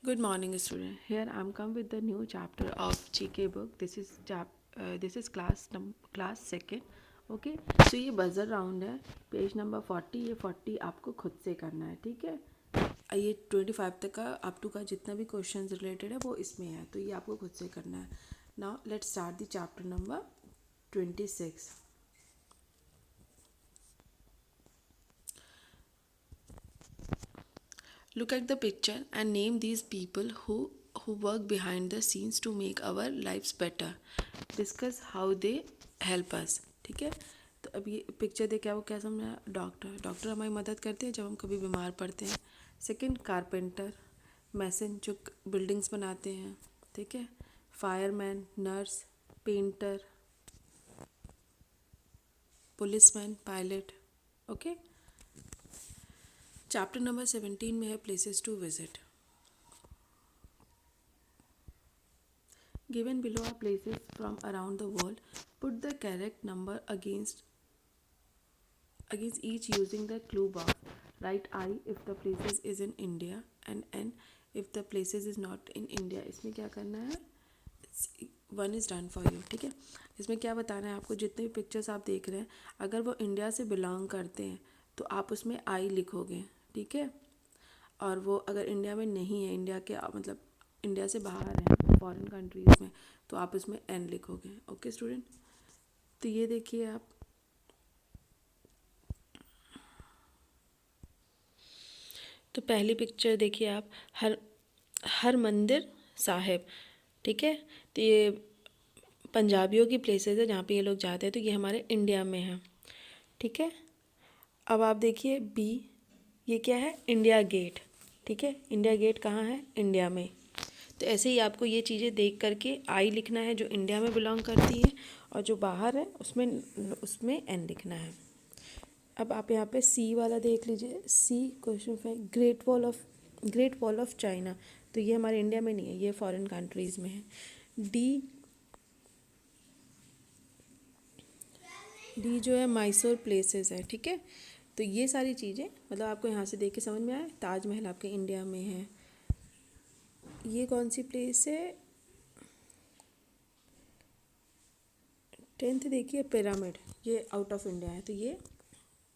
Good morning, student. Here I'm come with the new chapter of GK book. This is class second. Okay. So ये buzzer round है. Page number 40. ये 40 आपको खुद से करना है, ठीक है. ये 25 तक का अप टू का जितना भी क्वेश्चंस रिलेटेड है वो इसमें है, तो ये आपको खुद से करना है. Now let's start the chapter number 26. Look at the picture and name these people who work behind the scenes to make our lives better. Discuss how they help us. ठीक है. तो अब ये पिक्चर देख के आपको क्या समझा. डॉक्टर हमारी मदद करते हैं जब हम कभी बीमार पड़ते हैं. सेकंड, कारपेंटर, मैसन जो बिल्डिंग्स बनाते हैं, ठीक है. Fireman, nurse, painter, policeman, pilot. Okay. Chapter number 17 में है places to visit. Given below are places from around the world. Put the correct number against each using the clue box. Write I if the places is in India and N if the places is not in India. इसमें क्या करना है. One is done for you. ठीक है. इसमें क्या बताना है आपको. जितने भी पिक्चर्स आप देख रहे हैं अगर वो इंडिया से बिलोंग करते हैं तो आप उसमें आई लिखोगे, ठीक है. और वो अगर इंडिया में नहीं है, इंडिया के मतलब इंडिया से बाहर है, फॉरेन कंट्रीज़ में, तो आप इसमें एन लिखोगे. Okay student. तो ये देखिए आप. तो पहली पिक्चर देखिए आप. हर मंदिर साहिब, ठीक है. तो ये पंजाबियों की प्लेसेस है जहाँ पे ये लोग जाते हैं, तो ये हमारे इंडिया में है, ठीक है. अब आप देखिए बी. ये क्या है. इंडिया गेट, ठीक है. इंडिया गेट कहाँ है. इंडिया में. तो ऐसे ही आपको ये चीज़ें देख करके आई लिखना है जो इंडिया में बिलोंग करती है, और जो बाहर है उसमें एन लिखना है. अब आप यहाँ पे सी वाला देख लीजिए. सी क्वेश्चन है ग्रेट वॉल ऑफ चाइना. तो ये हमारे इंडिया में नहीं है, ये फॉरेन कंट्रीज़ में है. डी जो है मैसूर प्लेसेस है, ठीक है. तो ये सारी चीज़ें मतलब आपको यहाँ से देख के समझ में आए. ताजमहल आपके इंडिया में है. ये कौन सी प्लेस है. 10th देखिए पिरामिड, ये आउट ऑफ इंडिया है, तो ये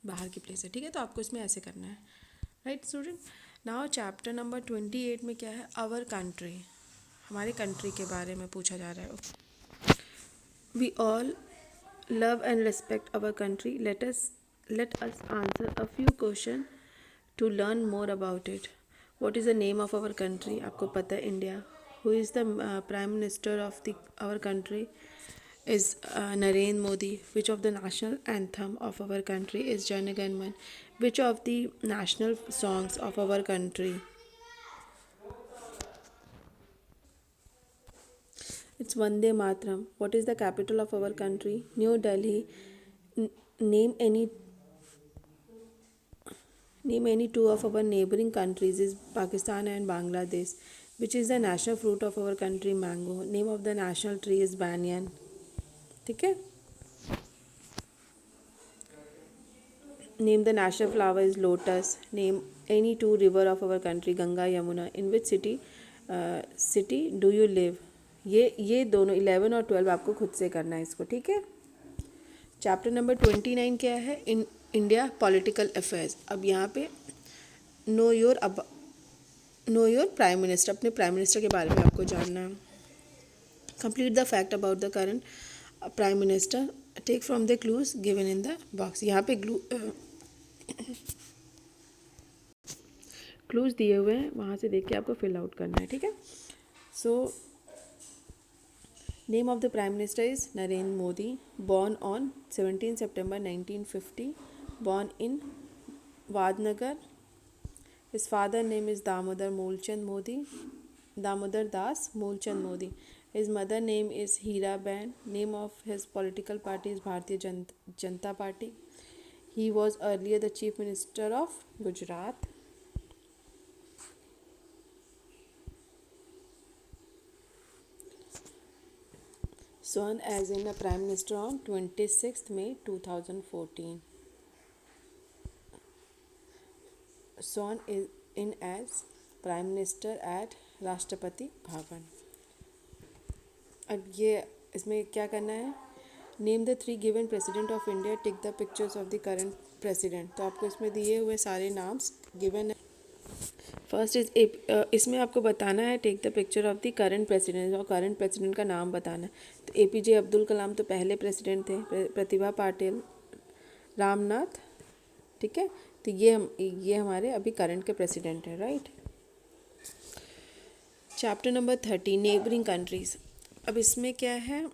बाहर की प्लेस है, ठीक है. तो आपको इसमें ऐसे करना है. Right student. Now chapter number 28 में क्या है. Our country. हमारे कंट्री के बारे में पूछा जा रहा है. We all love and respect our country. Let us answer a few questions to learn more about it. What is the name of our country. आपको पता है India. Who is the prime minister of our country is Narendra Modi. Which of the national anthem of our country is Jana Gan Man. Which of the national songs of our country. It's Vande Mataram. What is the capital of our country. New Delhi. Name any two of our neighboring countries is Pakistan and Bangladesh. Which is the national fruit of our country. Mango. Name of the national tree is banyan. ठीक है. Name the national flower is lotus. Name any two river of our country. Ganga, Yamuna. In which city do you live. ये दोनों 11 और 12 आपको खुद से करना है इसको, ठीक है. चैप्टर नंबर 29 क्या है. India political affairs. अब यहाँ पे नो योर प्राइम मिनिस्टर. अपने प्राइम मिनिस्टर के बारे में आपको जानना है. Complete the fact about the current prime minister. Take from the clues given in the box. यहाँ पे क्लूज दिए हुए हैं, वहाँ से देख के आपको फिल आउट करना है, ठीक है. So name of the prime minister is Narendra Modi. Born on 17 September 1950. Born in Vadnagar. His father name is Damodar Das Moolchand Modi. His mother name is Hira Ben. Name of his political party is Bharatiya Janata Party. He was earlier the Chief Minister of Gujarat. Sworn as in the Prime Minister on 26th May 2014. Sworn in as Prime Minister at Rashtrapati Bhavan. अब ये इसमें क्या करना है, name the 3 given president of India, tick the pictures of the current president. तो आपको इसमें दिए हुए सारे नाम्स गिवन है। फर्स्ट इसमें आपको बताना है take the picture of the current president, और करंट प्रेसिडेंट का नाम बताना है। तो APJ अब्दुल कलाम तो पहले प्रेसिडेंट थे, प्रतिभा पाटिल, रामनाथ, ठीक है। तो ये हमारे अभी करंट के प्रेसिडेंट हैं, right. Chapter number 30 neighbouring countries. अब इसमें क्या है,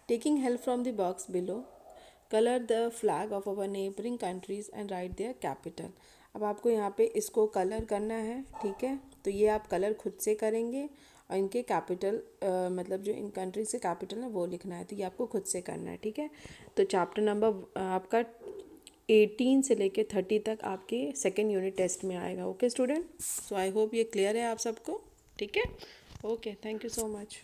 taking help from the box below, colour the flag of our neighbouring countries and right their capital. अब आपको यहाँ पे इसको कलर करना है, ठीक है। तो ये आप कलर खुद से करेंगे और इनके कैपिटल मतलब जो इन कंट्रीज के कैपिटल है वो लिखना है। तो ये आपको खुद से करना है, ठीक है। तो चैप्टर नंबर आपका 18 से लेके 30 तक आपके सेकेंड यूनिट टेस्ट में आएगा। Okay student, so I hope ये क्लियर है आप सबको, ठीक है। Okay, thank you so much.